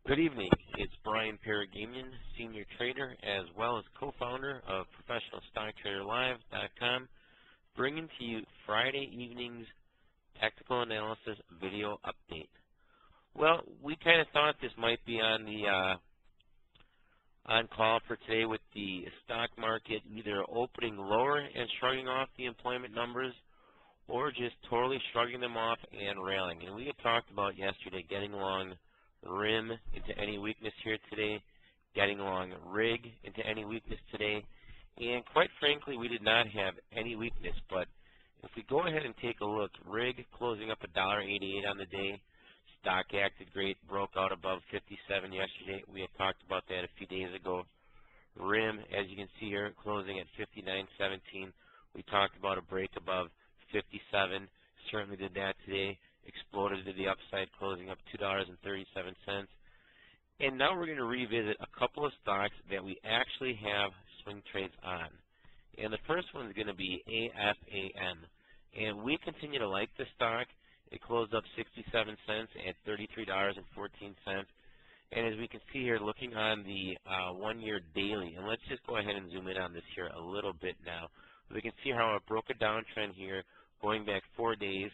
Good evening. It's Brian Paragamian, senior trader as well as co-founder of ProfessionalStockTraderLive.com, bringing to you Friday evening's technical analysis video update. Well, we kind of thought this might be on the on call for today with the stock market either opening lower and shrugging off the employment numbers or just totally shrugging them off and railing. And we had talked about yesterday getting along RIM into any weakness here today, getting along RIG into any weakness today, and quite frankly, we did not have any weakness. But if we go ahead and take a look, RIG closing up $1.88 on the day. Stock acted great, broke out above 57 yesterday. We had talked about that a few days ago. RIM, as you can see here, closing at 59.17. We talked about a break above 57. Certainly did that today. Exploded to the upside, closing up $2.37. And now we're going to revisit a couple of stocks that we actually have swing trades on. And the first one is going to be AFAN. And we continue to like this stock. It closed up 67 cents at $33.14. And as we can see here, looking on the one-year daily, and let's just go ahead and zoom in on this here a little bit now. We can see how it broke a downtrend here, going back 4 days,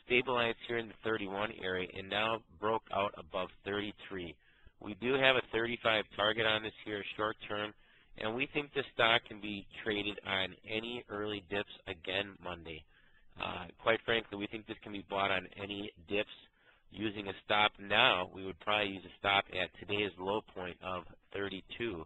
stabilized here in the 31 area, and now broke out above 33. We do have a 35 target on this here short term, and we think this stock can be traded on any early dips again Monday. Quite frankly, we think this can be bought on any dips using a stop now. We would probably use a stop at today's low point of 32,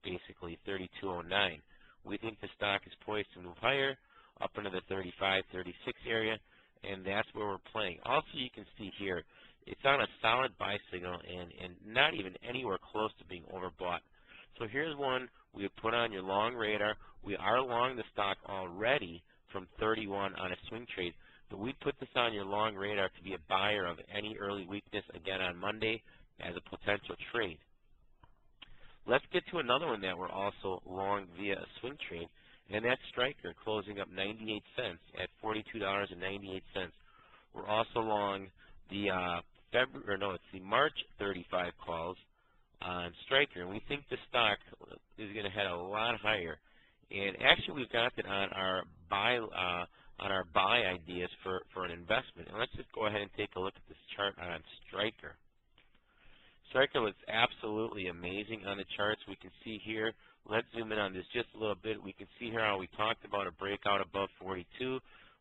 basically 32.09. We think the stock is poised to move higher up into the 35, 36 area, and that's where we're playing. Also, you can see here, it's on a solid buy signal and not even anywhere close to being overbought. So here's one we would put on your long radar. We are long the stock already from 31 on a swing trade, but we put this on your long radar to be a buyer of any early weakness again on Monday as a potential trade. Let's get to another one that we're also long via a swing trade, and that's Stryker, closing up 98 cents at $42.98. We're also long the the March 35 calls on Stryker, and we think the stock is going to head a lot higher. And actually, we've got it on our buy ideas for an investment. And let's just go ahead and take a look at this chart on Stryker. Stryker looks absolutely amazing on the charts. We can see here. Let's zoom in on this just a little bit. We can see here how we talked about a breakout above 42.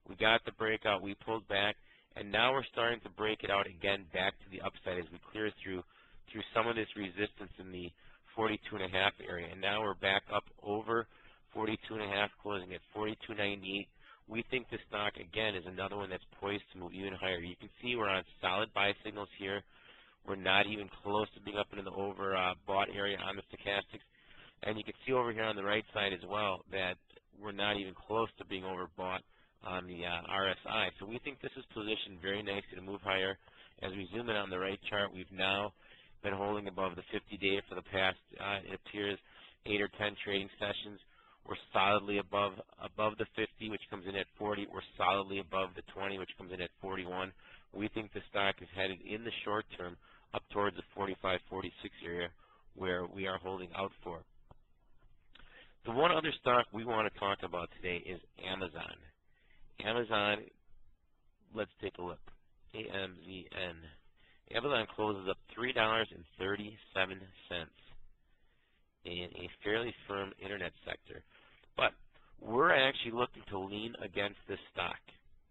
We got the breakout. We pulled back, and now we're starting to break it out again back to the upside as we clear through some of this resistance in the 42.5 area. And now we're back up over 42.5, closing at 42.98. We think this stock, again, is another one that's poised to move even higher. You can see we're on solid buy signals here. We're not even close to being up into the overbought area on the stochastics. And you can see over here on the right side as well that we're not even close to being overbought on the RSI. So we think this is positioned very nicely to move higher. As we zoom in on the right chart, we've now been holding above the 50-day for the past, it appears, 8 or 10 trading sessions. We're solidly above the 50, which comes in at 40. We're solidly above the 20, which comes in at 41. We think the stock is headed in the short term up towards the 45, 46 area where we are holding out for. The one other stock we want to talk about today is Amazon. Amazon, let's take a look. AMZN. Amazon closes up $3.37 in a fairly firm internet sector. But we're actually looking to lean against this stock.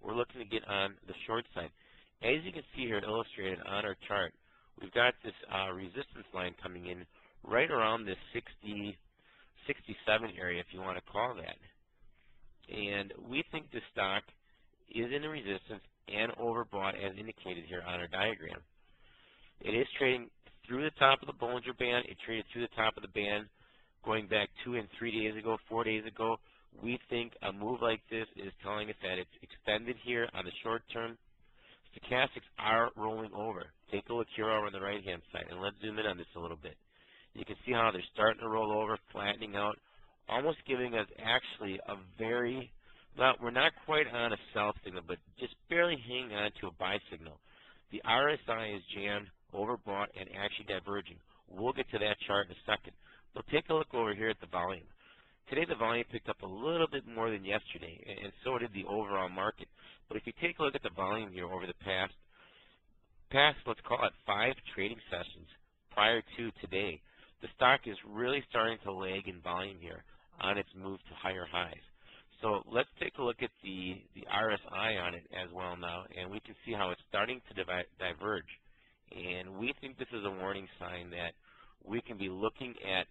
We're looking to get on the short side. As you can see here illustrated on our chart, we've got this resistance line coming in right around this 67 area, if you want to call that. And we think this stock is in the resistance and overbought as indicated here on our diagram. It is trading through the top of the Bollinger Band. It traded through the top of the band going back 2 and 3 days ago, 4 days ago. We think a move like this is telling us that it's extended here on the short term. Stochastics are rolling over. Take a look here over on the right-hand side, and let's zoom in on this a little bit. You can see how they're starting to roll over, flattening out, almost giving us actually a very, well, we're not quite on a sell signal, but just barely hanging on to a buy signal. The RSI is jammed overbought, and actually diverging. We'll get to that chart in a second. But take a look over here at the volume. Today the volume picked up a little bit more than yesterday, and so did the overall market. But if you take a look at the volume here over the past, let's call it 5 trading sessions prior to today, the stock is really starting to lag in volume here on its move to higher highs. So let's take a look at the RSI on it as well now, and we can see how it's starting to diverge. And we think this is a warning sign that we can be looking at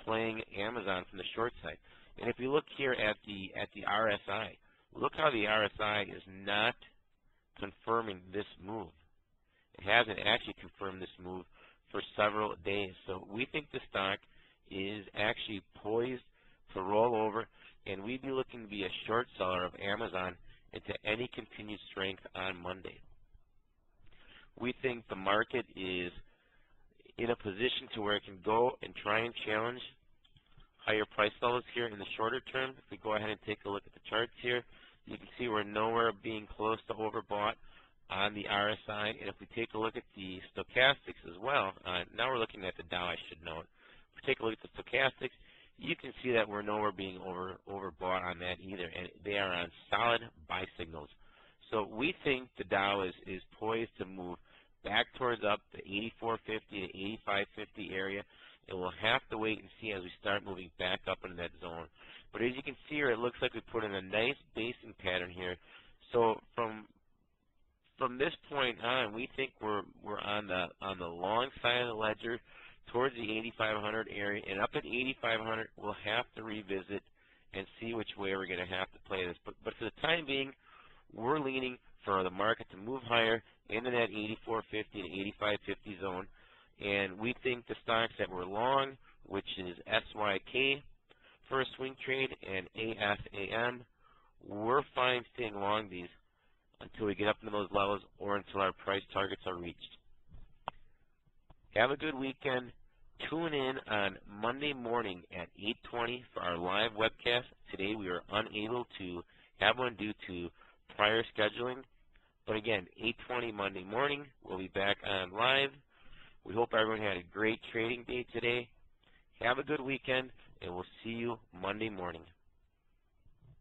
playing Amazon from the short side. And if you look here at the RSI, look how the RSI is not confirming this move. It hasn't actually confirmed this move for several days. So we think the stock is actually poised to roll over, and we'd be looking to be a short seller of Amazon into any continued strength on Monday. We think the market is in a position to where it can go and try and challenge higher price levels here in the shorter term. If we go ahead and take a look at the charts here, you can see we're nowhere being close to overbought on the RSI. And if we take a look at the stochastics as well, now we're looking at the Dow, I should note. If we take a look at the stochastics, you can see that we're nowhere being overbought on that either, and they are on solid buy signals. So we think the Dow is poised to move back towards up the 84.50 to 85.50 area, and we'll have to wait and see as we start moving back up into that zone. But as you can see here, it looks like we put in a nice basing pattern here. So from this point on, we think we're on the long side of the ledger towards the 8,500 area, and up at 8,500, we'll have to revisit and see which way we're going to have to play this. But for the time being, we're leaning for the market to move higher into that 84.50 to 85.50 zone, and we think the stocks that we're long, which is SYK for a swing trade and ASAM, we're fine staying long these until we get up into those levels or until our price targets are reached. Have a good weekend. Tune in on Monday morning at 8:20 for our live webcast. Today we were unable to have one due to prior scheduling. But again, 8:20 Monday morning, we'll be back on live. We hope everyone had a great trading day today. Have a good weekend, and we'll see you Monday morning.